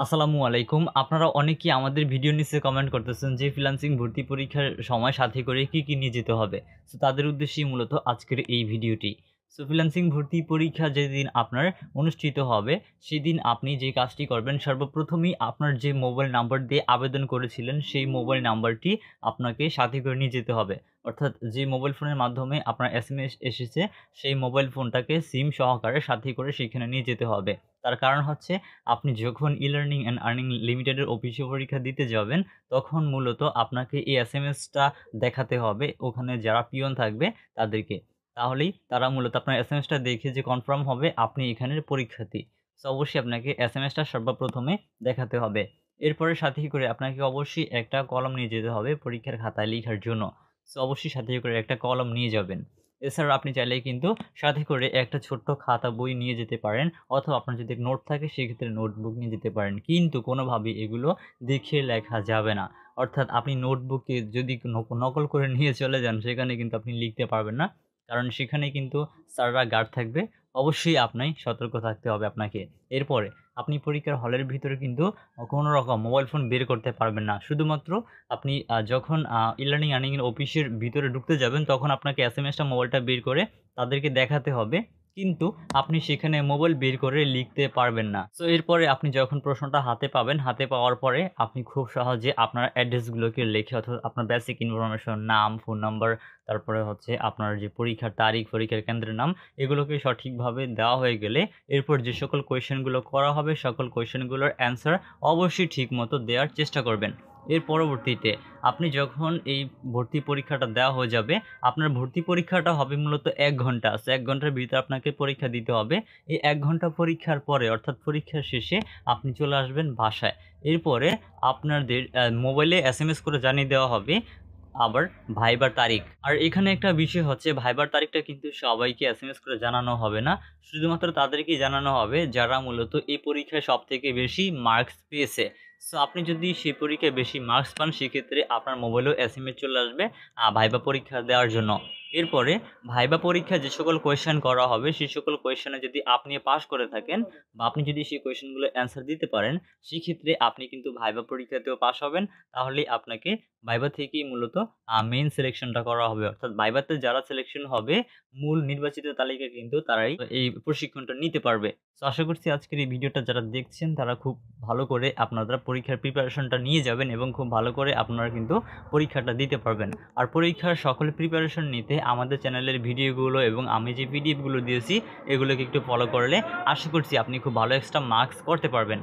আসসালামু আলাইকুম। আপনারা অনেকেই আমাদের ভিডিওর নিচে কমেন্ট করতেছেন যে ফ্রিল্যান্সিং ভর্তি পরীক্ষার সময় সাথে করে কি নিয়ে যেতে হবে। সো তাদের উদ্দেশ্যেই মূলত আজকের এই ভিডিওটি। সো ফ্রিল্যান্সিং ভর্তি পরীক্ষা যেদিন আপনার অনুষ্ঠিত হবে, সেদিন আপনি যে কাজটি করবেন সর্বপ্রথমেই আপনার যে মোবাইল নাম্বার দিয়ে আবেদন করেছিলেন, সেই মোবাইল নাম্বারটি আপনাকে সাথে করে নিয়ে যেতে হবে। অর্থাৎ যে মোবাইল ফোনের মাধ্যমে আপনার এসএমএস এসেছে, সেই মোবাইল ফোনটাকে সিম সহকারে সাথে করে সেখানে নিয়ে যেতে হবে। তার কারণ হচ্ছে আপনি যখন ই-লার্নিং অ্যান্ড আর্নিং লিমিটেডের অফিসে পরীক্ষা দিতে যাবেন, তখন মূলত আপনাকে এই এসএমএসটা দেখাতে হবে ওখানে যারা পিয়ন থাকবে তাদেরকে। তাহলেই তারা মূলত আপনার এসএমএসটা দেখে যে কনফার্ম হবে আপনি এখানের পরীক্ষার্থী। সো অবশ্যই আপনাকে এসএমএসটা সর্বপ্রথমে দেখাতে হবে। এরপরে সাথে করে আপনাকে অবশ্যই একটা কলম নিয়ে যেতে হবে পরীক্ষার খাতায় লিখার জন্য। সো অবশ্যই সাথে করে একটা কলম নিয়ে যাবেন। এছাড়াও আপনি চাইলে কিন্তু সাথে করে একটা ছোট্ট খাতা বই নিয়ে যেতে পারেন, অথবা আপনার যদি নোট থাকে সেক্ষেত্রে নোটবুক নিয়ে যেতে পারেন। কিন্তু কোনোভাবেই এগুলো দেখে লেখা যাবে না। অর্থাৎ আপনি নোটবুকে যদি নকল করে নিয়ে চলে যান, সেখানে কিন্তু আপনি লিখতে পারবেন না। কারণ সেখানে কিন্তু স্যাররা গার্ড থাকবে। অবশ্যই সতর্ক থাকতে হবে আপনাকে। এরপরে আপনি পরীক্ষার হলের ভিতরে কিন্তু কোনো রকম মোবাইল ফোন বের করতে পারবেন না। শুধুমাত্র আপনি যখন ই-লার্নিং আর্নিং এর অফিসের ভিতরে ঢুকতে যাবেন, তখন আপনাকে এসএমএসটা মোবাইলটা বের করে তাদেরকে দেখাতে হবে। কিন্তু আপনি সেখানে মোবাইল বের করে লিখতে পারবেন না। সো এরপরে আপনি যখন প্রশ্নটা হাতে পাবেন, হাতে পাওয়ার পরে আপনি খুব সহজে আপনার অ্যাড্রেসগুলোকে লিখে, অর্থাৎ আপনার বেসিক ইনফরমেশন, নাম, ফোন নাম্বার, তারপরে হচ্ছে আপনার যে পরীক্ষার তারিখ, পরীক্ষার কেন্দ্রের নাম, এগুলোকে সঠিকভাবে দেওয়া হয়ে গেলে এরপর যে সকল কোয়েশ্চেনগুলো করা হবে, সকল কোয়েশ্চেনগুলোর অ্যান্সার অবশ্যই ঠিকমতো দেওয়ার চেষ্টা করবেন। এর পরবর্তীতে আপনি যখন এই ভর্তি পরীক্ষাটা দেওয়া হয়ে যাবে, আপনার ভর্তি পরীক্ষাটা হবে মূলত ১ ঘন্টা। সো ১ ঘন্টার ভিতরে আপনাকে পরীক্ষা দিতে হবে। এই ১ ঘন্টা পরীক্ষার পরে, অর্থাৎ পরীক্ষার শেষে আপনি চলে আসবেন বাসায়। এরপরে আপনাদের মোবাইলে এসএমএস করে জানিয়ে দেওয়া হবে আবার ভাইবার তারিখ। আর এখানে একটা বিষয় হচ্ছে, ভাইবার তারিখটা কিন্তু সবাইকে এসএমএস করে জানানো হবে না। শুধুমাত্র তাদেরকেই জানানো হবে যারা মূলত এই পরীক্ষায় সবথেকে বেশি মার্কস পেয়েছে। সো আপনি যদি সেই পরীক্ষায় বেশি মার্কস পান, সেক্ষেত্রে আপনার মোবাইলেও এসএমএস চলে আসবে ভাইবা পরীক্ষা দেওয়ার জন্য। এরপরে ভাইবা পরীক্ষায় যে সকল কোয়েশ্চেন করা হবে, সেই সকল কোয়েশ্চেনে যদি আপনি পাস করে থাকেন বা আপনি যদি সেই কোয়েশ্চেনগুলো অ্যান্সার দিতে পারেন, সেক্ষেত্রে আপনি কিন্তু ভাইবা পরীক্ষাতেও পাস হবেন। তাহলেই আপনাকে ভাইবা থেকেই মূলত মেইন সিলেকশনটা করা হবে। অর্থাৎ ভাইভাতে যারা সিলেকশন হবে, মূল নির্বাচিত তালিকায় কিন্তু তারাই এই প্রশিক্ষণটা নিতে পারবে। সো আশা করছি আজকের এই ভিডিওটা যারা দেখছেন তারা খুব ভালো করে আপনারা পরীক্ষার প্রিপারেশনটা নিয়ে যাবেন এবং খুব ভালো করে আপনারা কিন্তু পরীক্ষাটা দিতে পারবেন। আর পরীক্ষার সকল প্রিপারেশন নিতে আমাদের চ্যানেলের ভিডিওগুলো এবং আমি যে পিডিএফগুলো দিয়েছি, এগুলোকে একটু ফলো করলে আশা করছি আপনি খুব ভালো একটা মার্কস করতে পারবেন।